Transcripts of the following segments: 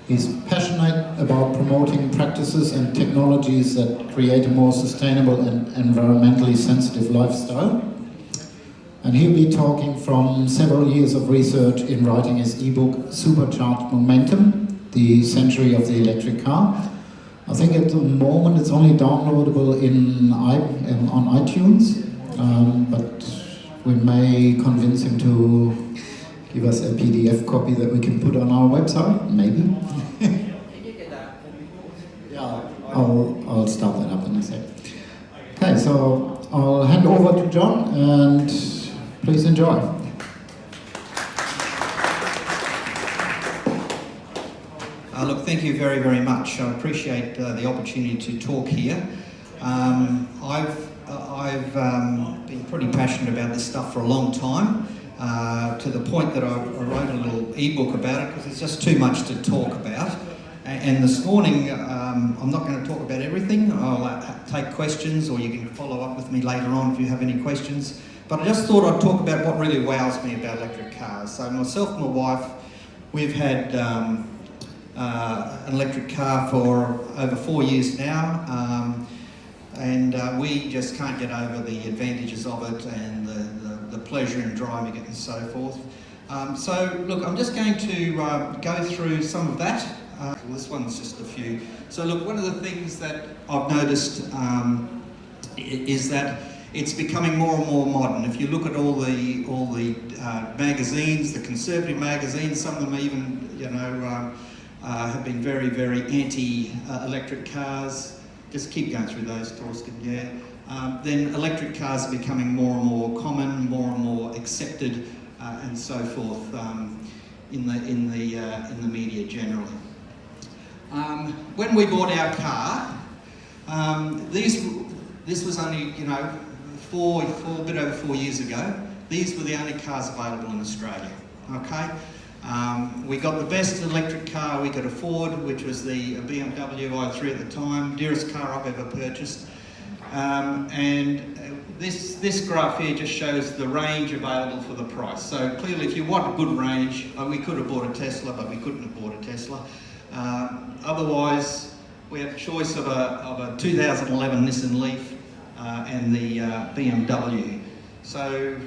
He's passionate about promoting practices and technologies that create a more sustainable and environmentally sensitive lifestyle. And he'll be talking from several years of research in writing his ebook, Supercharged Momentum, the Century of the Electric Car. I think at the moment it's only downloadable on iTunes, but we may convince him to give us a PDF copy that we can put on our website, maybe. Yeah, I'll start that up in a sec. Okay, so I'll hand over to John and please enjoy. Look, thank you very, very much. I appreciate the opportunity to talk here. I've been pretty passionate about this stuff for a long time, to the point that I wrote a little ebook about it because there's just too much to talk about. And this morning, I'm not going to talk about everything. I'll take questions, or you can follow up with me later on if you have any questions. But I just thought I'd talk about what really wows me about electric cars. So myself and my wife, we've had an electric car for over 4 years now, and we just can't get over the advantages of it and the pleasure in driving it and so forth. So look, I'm just going to go through some of that. This one's just a few. So look, one of the things that I've noticed is that it's becoming more and more modern. If you look at all the magazines, the conservative magazines, some of them even, have been very, very anti-electric cars. Just keep going through those, Torsten, yeah. Then electric cars are becoming more and more common, more and more accepted, and so forth in the media generally. When we bought our car, this was only, a bit over 4 years ago. These were the only cars available in Australia, okay? We got the best electric car we could afford, which was the BMW i3 at the time, dearest car I've ever purchased. And this graph here just shows the range available for the price. So clearly, if you want a good range, we could have bought a Tesla, but we couldn't have bought a Tesla. Otherwise, we had a choice of a 2011 Nissan Leaf and the BMW. So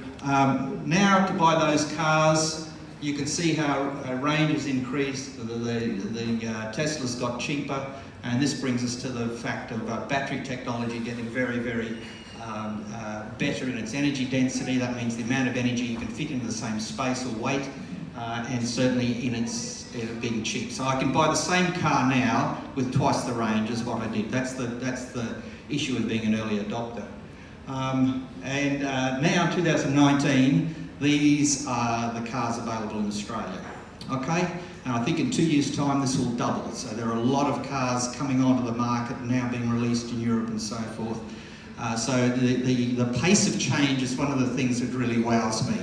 now to buy those cars, you can see how range has increased, the Tesla's got cheaper, and this brings us to the fact of battery technology getting very, very better in its energy density. That means the amount of energy you can fit into the same space or weight, and certainly in its being cheap. So I can buy the same car now with twice the range as what I did. That's the issue of being an early adopter. And now, 2019, these are the cars available in Australia, okay? And I think in 2 years' time this will double. So there are a lot of cars coming onto the market now being released in Europe and so forth. So the pace of change is one of the things that really wows me.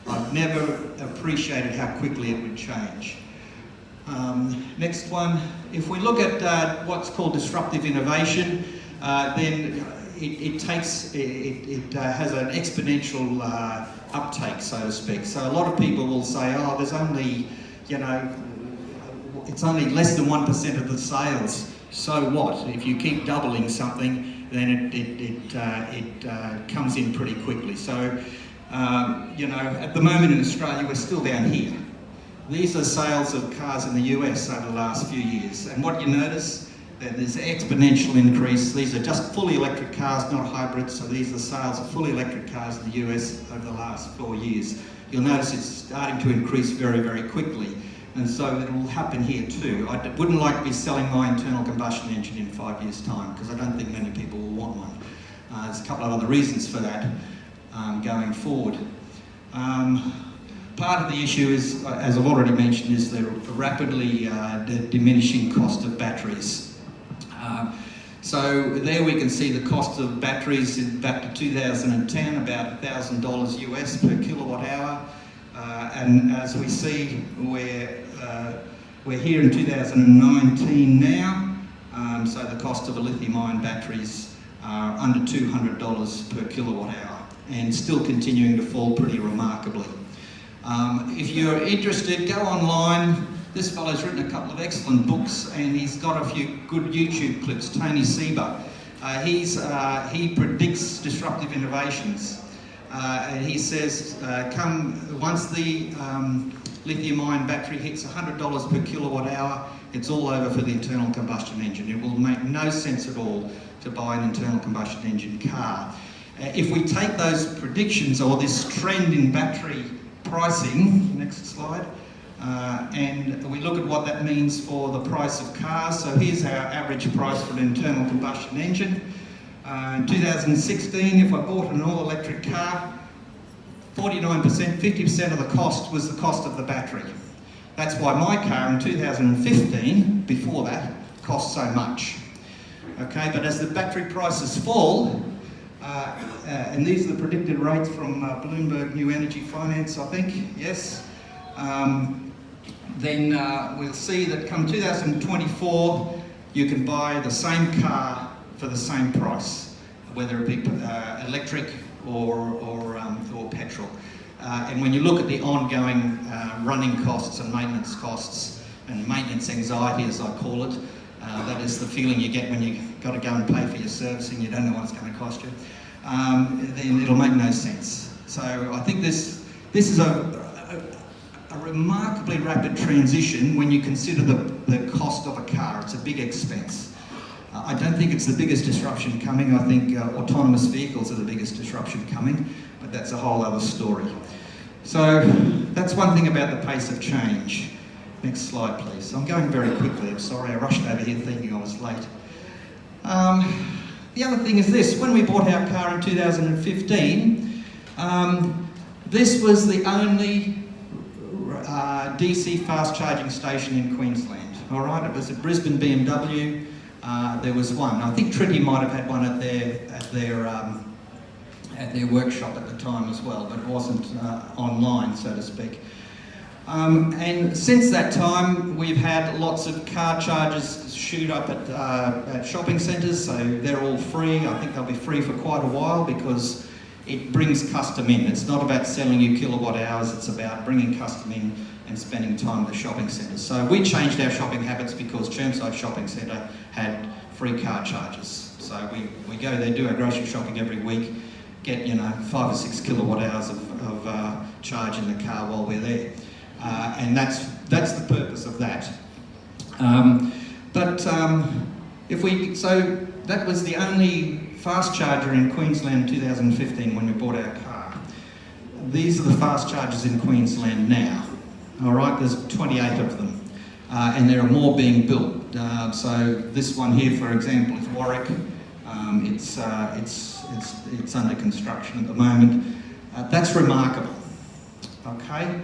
I've never appreciated how quickly it would change. Next one, if we look at what's called disruptive innovation, then it has an exponential uptake, so to speak. So a lot of people will say, oh, there's only, it's only less than 1% of the sales. So what? If you keep doubling something, then it comes in pretty quickly. So, at the moment in Australia, we're still down here. These are sales of cars in the US over the last few years. And what you notice, that there's an exponential increase. These are just fully electric cars, not hybrids. So these are sales of fully electric cars in the US over the last 4 years. You'll notice it's starting to increase very, very quickly. And so it will happen here too. I wouldn't like to be selling my internal combustion engine in 5 years' time, because I don't think many people will want one. There's a couple of other reasons for that going forward. Part of the issue is, as I've already mentioned, is the rapidly diminishing cost of batteries. So there we can see the cost of batteries back to 2010, about $1,000 US per kilowatt hour. And as we see, we're here in 2019 now, so the cost of a lithium-ion batteries are under $200 per kilowatt hour, and still continuing to fall pretty remarkably. If you're interested, go online, This fellow's written a couple of excellent books, and he's got a few good YouTube clips. Tony Seba. He predicts disruptive innovations. And he says, once the lithium-ion battery hits $100 per kilowatt hour, it's all over for the internal combustion engine. It will make no sense at all to buy an internal combustion engine car. If we take those predictions or this trend in battery pricing, next slide, and we look at what that means for the price of cars. So here's our average price for an internal combustion engine. In 2016, if I bought an all-electric car, 49%, 50% of the cost was the cost of the battery. That's why my car in 2015, before that, cost so much. Okay, but as the battery prices fall, and these are the predicted rates from Bloomberg New Energy Finance, I think, yes, then we'll see that come 2024, you can buy the same car for the same price, whether it be electric or petrol. And when you look at the ongoing running costs and maintenance anxiety, as I call it, that is the feeling you get when you've got to go and pay for your servicing, you don't know what it's going to cost you, then it'll make no sense. So I think this is a remarkably rapid transition when you consider the cost of a car. It's a big expense. I don't think it's the biggest disruption coming. I think autonomous vehicles are the biggest disruption coming, but that's a whole other story. So that's one thing about the pace of change. Next slide, please. I'm going very quickly. I'm sorry, I rushed over here thinking I was late. The other thing is this. When we bought our car in 2015, this was the only DC fast charging station in Queensland. All right, it was a Brisbane BMW. There was one. I think Trinity might have had one at their workshop at the time as well, but it wasn't online, so to speak. And since that time, we've had lots of car chargers shoot up at shopping centres, so they're all free. I think they'll be free for quite a while because it brings custom in. It's not about selling you kilowatt hours, it's about bringing custom in and spending time at the shopping centres. So we changed our shopping habits because Chermside Shopping Centre had free car chargers. So we go there, do our grocery shopping every week, get 5 or 6 kilowatt hours of charge in the car while we're there. And that's the purpose of that. So that was the only fast charger in Queensland in 2015 when we bought our car. These are the fast chargers in Queensland now. All right, there's 28 of them, and there are more being built. So this one here, for example, is Warwick. It's under construction at the moment. That's remarkable. Okay.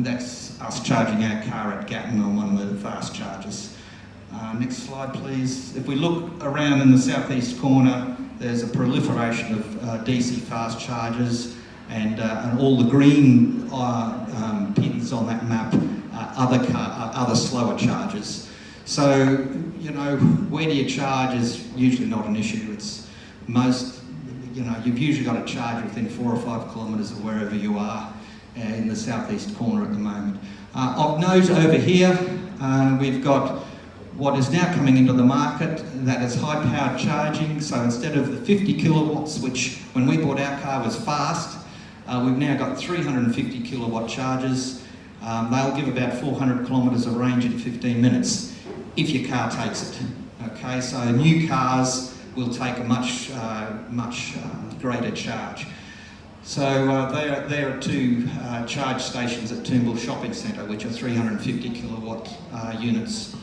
That's us charging our car at Gatton on one of the fast chargers. Next slide, please. If we look around in the southeast corner, there's a proliferation of DC fast chargers, and all the green pins on that map are other slower chargers. So, where do you charge is usually not an issue. It's you've usually got a charge within 4 or 5 kilometres of wherever you are in the southeast corner at the moment. Of note over here, we've got what is now coming into the market that is high-powered charging. So instead of the 50 kilowatts, which when we bought our car was fast, we've now got 350 kilowatt chargers. They'll give about 400 kilometres of range in 15 minutes if your car takes it. Okay, so new cars will take a much greater charge. So there are 2 charge stations at Toombul Shopping Centre, which are 350 kilowatt units,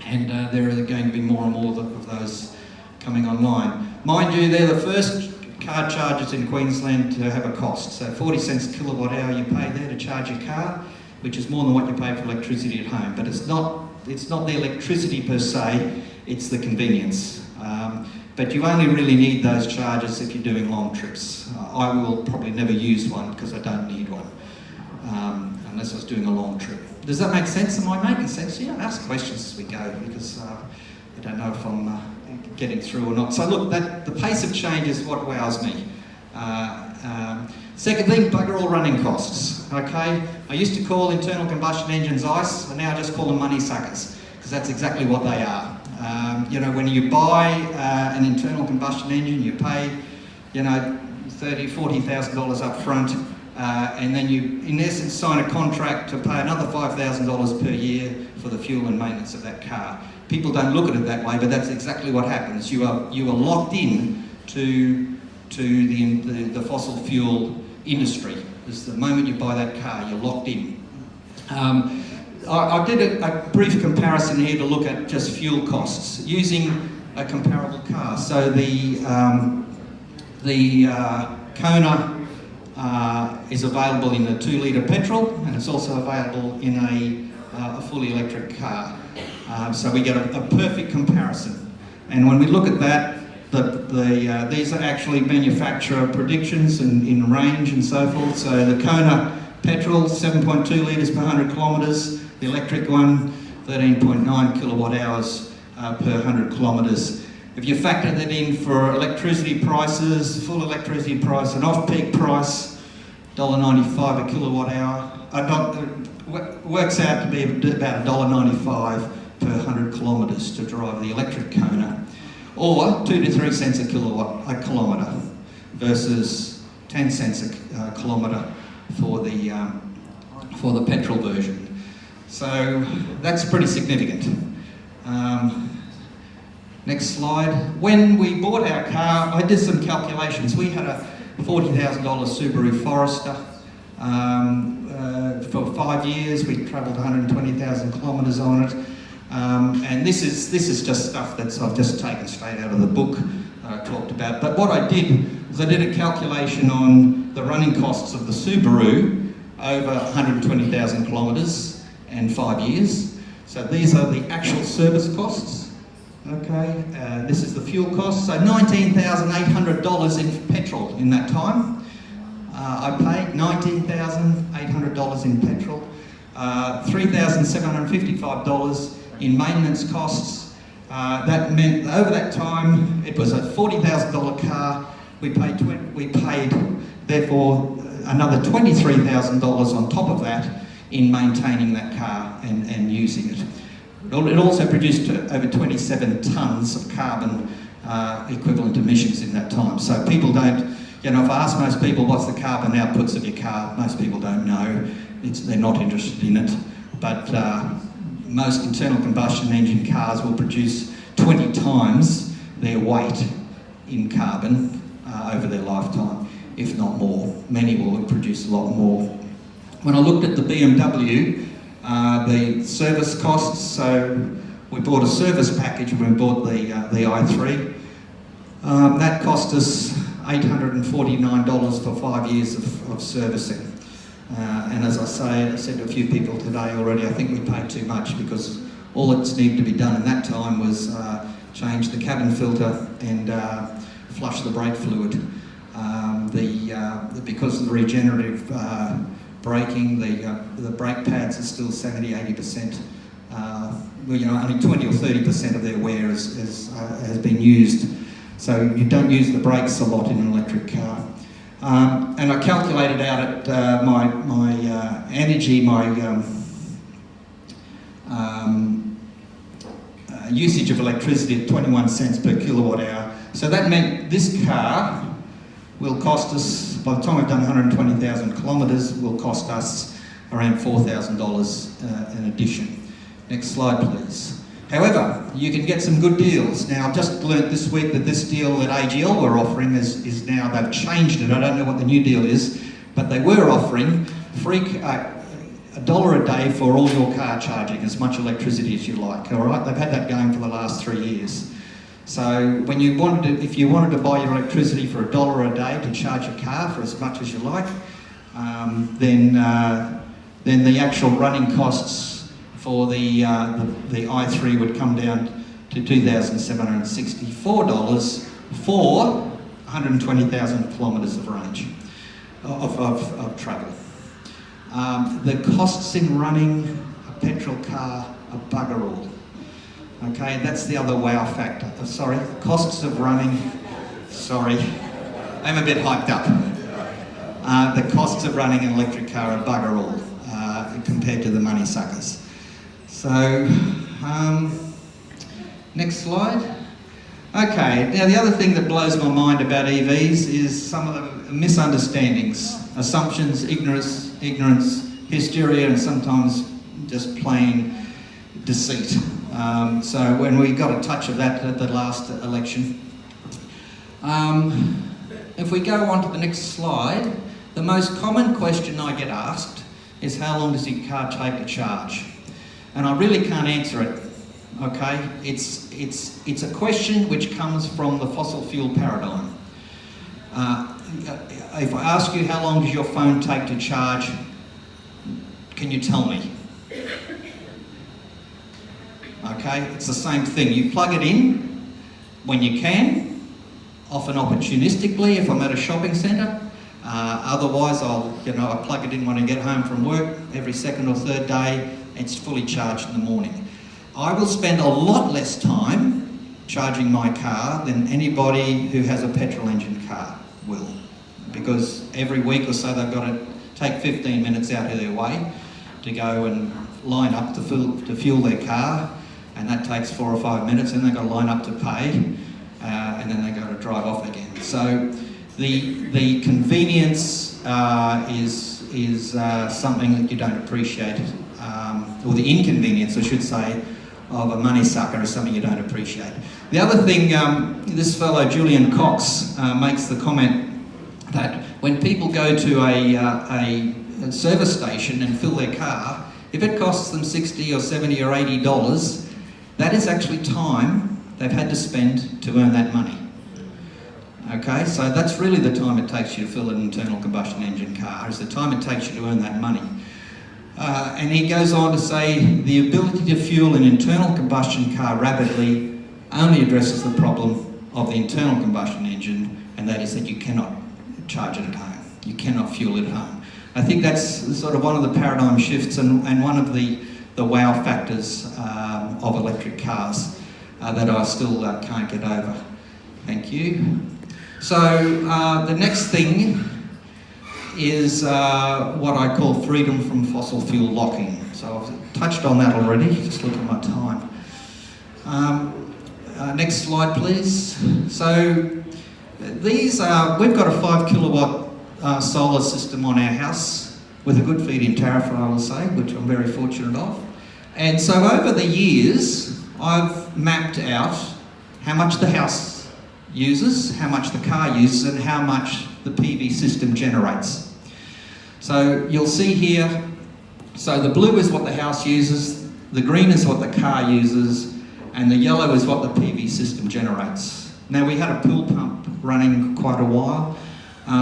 and there are going to be more and more of those coming online. Mind you, they're the first car chargers in Queensland to have a cost. So 40 cents a kilowatt hour you pay there to charge your car, which is more than what you pay for electricity at home. But it's not the electricity per se, it's the convenience. But you only really need those chargers if you're doing long trips. I will probably never use one because I don't need one, unless I was doing a long trip. Does that make sense? Am I making sense? Yeah, ask questions as we go because I don't know if I'm getting through or not. So look, the pace of change is what wows me. Second thing, bugger all running costs. Okay, I used to call internal combustion engines ice, and now I just call them money suckers, because that's exactly what they are. You know, when you buy an internal combustion engine, you pay, you know, $30,000, $40,000 up front, and then you, in essence, sign a contract to pay another $5,000 per year for the fuel and maintenance of that car. People don't look at it that way, but that's exactly what happens. You are locked in to the fossil fuel industry. Is the moment you buy that car, you're locked in. I did a brief comparison here to look at just fuel costs using a comparable car. So the Kona is available in a 2-litre petrol, and it's also available in a fully electric car. So we get a perfect comparison. And when we look at that, these are actually manufacturer predictions in range and so forth. So the Kona petrol, 7.2 litres per 100 kilometres. The electric one, 13.9 kilowatt hours per 100 kilometres. If you factor that in for electricity prices, full electricity price and off-peak price, $1.95 a kilowatt hour, works out to be about $1.95 per 100 kilometres to drive the electric Kona, or 2 to 3 cents a kilometre versus 10 cents a kilometre for the petrol version. So that's pretty significant. Next slide. When we bought our car, I did some calculations. We had a $40,000 Subaru Forester. For 5 years, we travelled 120,000 kilometres on it. And this is just stuff that I've just taken straight out of the book that I talked about. But what I did was I did a calculation on the running costs of the Subaru over 120,000 kilometres and 5 years. So these are the actual service costs. Okay, this is the fuel cost. So $19,800 in petrol in that time. I paid $19,800 in petrol, $3,755 in maintenance costs. That meant over that time it was a $40,000 car. We paid therefore another $23,000 on top of that in maintaining that car and using it. It also produced over 27 tonnes of carbon equivalent emissions in that time. So people don't, you know, if I ask most people what's the carbon outputs of your car, most people don't know. They're not interested in it. But most internal combustion engine cars will produce 20 times their weight in carbon over their lifetime, if not more. Many will produce a lot more. When I looked at the BMW, the service costs, so we bought a service package when we bought the i3. That cost us $849 for 5 years of servicing. And as I said to a few people today already, I think we paid too much because all that's needed to be done in that time was change the cabin filter and flush the brake fluid. Because of the regenerative braking, the brake pads are still 70-80%. Well, you know, only 20 or 30% of their wear has been used. So you don't use the brakes a lot in an electric car. And I calculated out at my energy, usage of electricity at 21 cents per kilowatt hour. So that meant this car will cost us, by the time we've done 120,000 kilometres, will cost us around $4,000 in addition. Next slide, please. However, you can get some good deals. Now, I've just learnt this week that this deal that AGL were offering is now, they've changed it. I don't know what the new deal is, but they were offering free $1 a day for all your car charging, as much electricity as you like, all right? They've had that going for the last 3 years. So when you if you wanted to buy your electricity for $1 a day to charge your car for as much as you like, then the actual running costs for the i3 would come down to $2,764 for 120,000 kilometres of range of travel. The costs in running a petrol car are bugger all. Okay, that's the other wow factor. Sorry, costs of running. Sorry, I'm a bit hyped up. the costs of running an electric car are bugger all compared to the money suckers. So, next slide. Okay, now the other thing that blows my mind about EVs is some of the misunderstandings, assumptions, ignorance, hysteria, and sometimes just plain deceit. So when we got a touch of that at the last election. If we go on to the next slide, the most common question I get asked is how long does your car take to charge? And I really can't answer it, okay? It's a question which comes from the fossil fuel paradigm. If I ask you how long does your phone take to charge, can you tell me? Okay, it's the same thing. You plug it in when you can, often opportunistically if I'm at a shopping centre. Otherwise, I plug it in when I get home from work every second or third day. It's fully charged in the morning. I will spend a lot less time charging my car than anybody who has a petrol engine car will, because every week or so they've got to take 15 minutes out of their way to go and line up to fuel their car, and that takes 4 or 5 minutes, and they've got to line up to pay, and then they've got to drive off again. So the convenience is something that you don't appreciate, or the inconvenience, I should say, of a money sucker is something you don't appreciate. The other thing, this fellow Julian Cox makes the comment that when people go to a service station and fill their car, if it costs them $60 or $70 or $80, that is actually time they've had to spend to earn that money. Okay, so that's really the time it takes you to fill an internal combustion engine car, is the time it takes you to earn that money. And he goes on to say the ability to fuel an internal combustion car rapidly only addresses the problem of the internal combustion engine, and that is that you cannot charge it at home. You cannot fuel it at home. I think that's sort of one of the paradigm shifts and one of the wow factors of electric cars that I still can't get over. Thank you. So the next thing is what I call freedom from fossil fuel locking. So I've touched on that already, just look at my time. Next slide, please. So these we've got a 5 kilowatt solar system on our house with a good feed-in tariff, I will say, which I'm very fortunate of. And so over the years, I've mapped out how much the house uses, how much the car uses, and how much the PV system generates. So you'll see here, so the blue is what the house uses, the green is what the car uses, and the yellow is what the PV system generates. Now we had a pool pump running quite a while.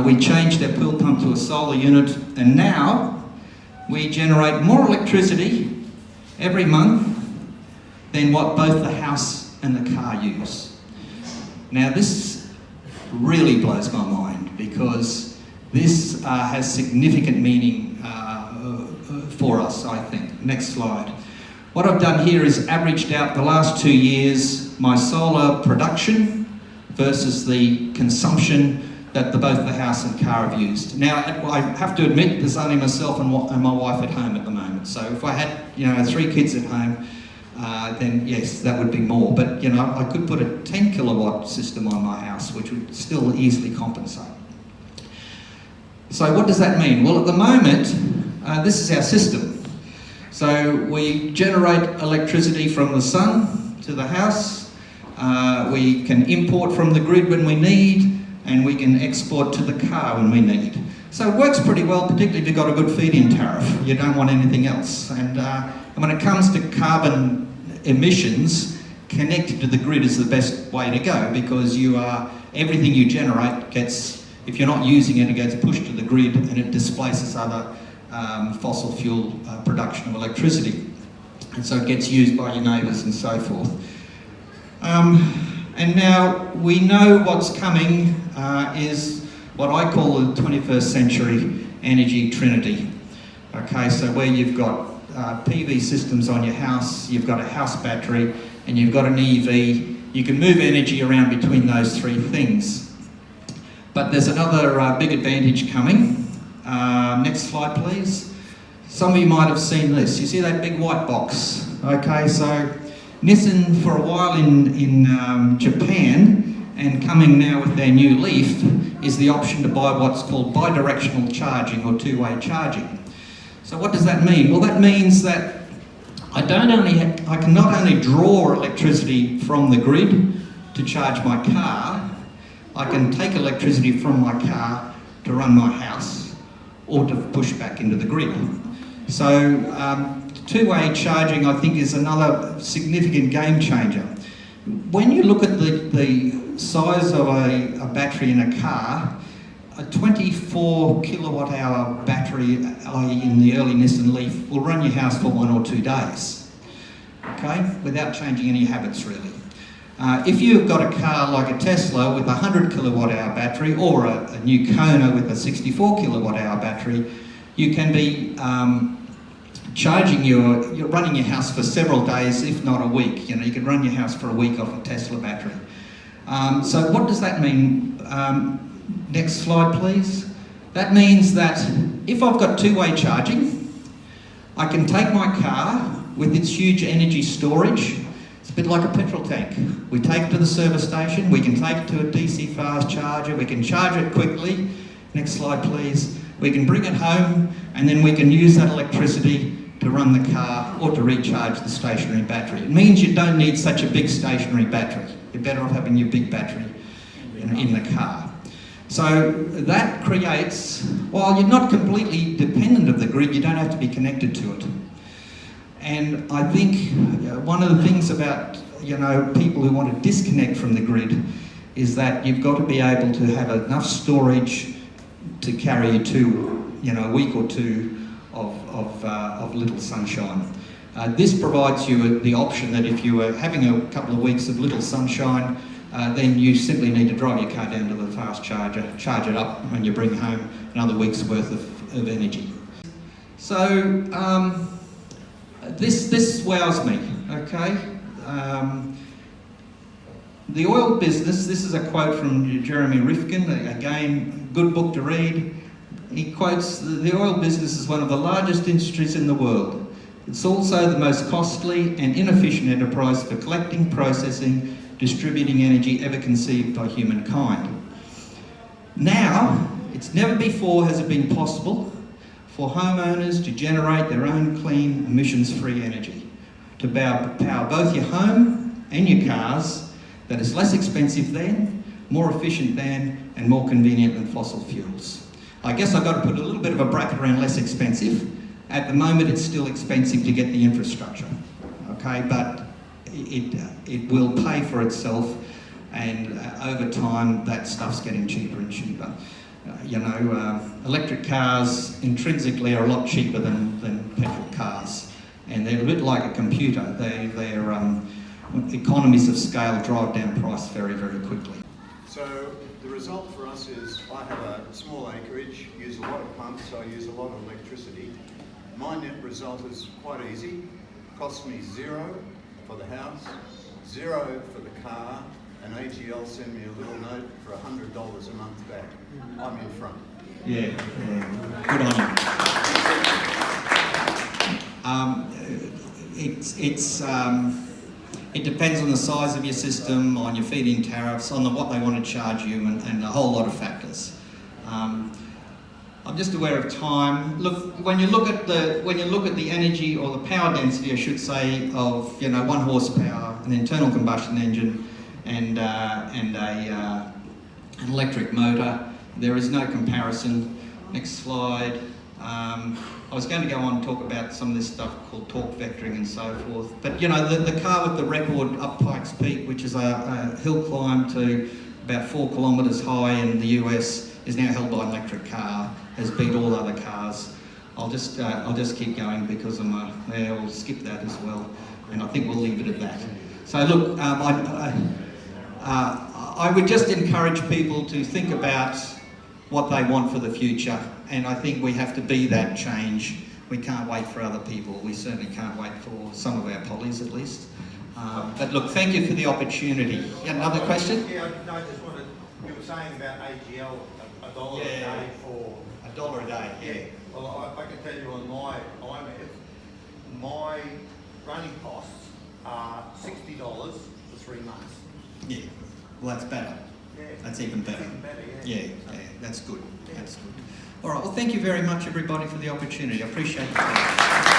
We changed our pool pump to a solar unit, and now we generate more electricity every month than what both the house and the car use. Now this really blows my mind, because this has significant meaning for us, I think. Next slide. What I've done here is averaged out the last 2 years my solar production versus the consumption that both the house and car have used. Now, I have to admit, there's only myself and my wife at home at the moment. So if I had, 3 kids at home, then yes, that would be more. But, I could put a 10 kilowatt system on my house, which would still easily compensate. So what does that mean? Well, at the moment, this is our system. So we generate electricity from the sun to the house. We can import from the grid when we need, and we can export to the car when we need. So it works pretty well, particularly if you've got a good feed-in tariff. You don't want anything else. And when it comes to carbon emissions, connected to the grid is the best way to go, because everything you generate gets, if you're not using it, it gets pushed to the grid and it displaces other fossil fuel production of electricity. And so it gets used by your neighbours and so forth. And now we know what's coming is what I call the 21st century energy trinity. Okay, so where you've got PV systems on your house, you've got a house battery, and you've got an EV. You can move energy around between those 3 things. But there's another big advantage coming, Next slide, please. Some of you might have seen this. You see that big white box? Okay, so Nissan for a while in Japan, and coming now with their new Leaf, is the option to buy what's called bidirectional charging or two-way charging. So what does that mean? Well, that means that I can not only draw electricity from the grid to charge my car, I can take electricity from my car to run my house or to push back into the grid. So two-way charging, I think, is another significant game changer. When you look at the size of a battery in a car, a 24 kilowatt hour battery in the early Nissan Leaf will run your house for 1 or 2 days, okay, without changing any habits really. If you've got a car like a Tesla with a 100 kilowatt hour battery, or a new Kona with a 64 kilowatt hour battery, you can be you're running your house for several days, if not a week. You know, you can run your house for a week off a Tesla battery. So what does that mean? Next slide, please. That means that if I've got two-way charging, I can take my car with its huge energy storage. It's a bit like a petrol tank. We take it to the service station, we can take it to a DC fast charger, we can charge it quickly. Next slide, please. We can bring it home, and then we can use that electricity to run the car or to recharge the stationary battery. It means you don't need such a big stationary battery. You're better off having your big battery in the car. So that creates, while you're not completely dependent of the grid, you don't have to be connected to it. And I think one of the things about, you know, people who want to disconnect from the grid is that you've got to be able to have enough storage to carry you to, you know, a week or two of little sunshine. This provides you the option that if you were having a couple of weeks of little sunshine, then you simply need to drive your car down to the fast charger, charge it up, and you bring home another week's worth of energy. So this wows me, okay? The oil business, this is a quote from Jeremy Rifkin, again, good book to read. He quotes, the oil business is one of the largest industries in the world. It's also the most costly and inefficient enterprise for collecting, processing, distributing energy ever conceived by humankind. Now, it's never before has it been possible for homeowners to generate their own clean, emissions-free energy, to power both your home and your cars that is less expensive than, more efficient than, and more convenient than fossil fuels. I guess I've got to put a little bit of a bracket around less expensive. At the moment, it's still expensive to get the infrastructure, okay? But it will pay for itself, and over time, that stuff's getting cheaper and cheaper. Electric cars intrinsically are a lot cheaper than petrol cars, and they're a bit like a computer. They're economies of scale drive down price very, very quickly. So the result for us is I have a small acreage, use a lot of pumps, so I use a lot of electricity. My net result is quite easy. Costs me $0 for the house, $0 for the car, and AGL send me a little note for $100 a month back. I'm in front. Yeah. Good on you. It depends on the size of your system, on your feed-in tariffs, on what they want to charge you, and a whole lot of factors. I'm just aware of time. Look, when you look at the energy or the power density, I should say, of 1 horsepower, an internal combustion engine, and an electric motor, there is no comparison. Next slide. I was going to go on and talk about some of this stuff called torque vectoring and so forth, but the car with the record up Pikes Peak, which is a hill climb to about 4 kilometres high in the US, is now held by an electric car, has beat all other cars. I'll just keep going because we'll skip that as well, and I think we'll leave it at that. So look, I would just encourage people to think about what they want for the future, and I think we have to be that change. We can't wait for other people. We certainly can't wait for some of our pollies at least. But look, thank you for the opportunity. Another question? Yeah, no, I just wanted, you were saying about AGL, $1 a day for $1 a day, yeah. Well, I can tell you on my IMF, my running costs are $60 for 3 months. Yeah, well that's better. Yeah. That's even better. That's even better, Yeah, that's good. That's good. All right, well thank you very much everybody for the opportunity. I appreciate it.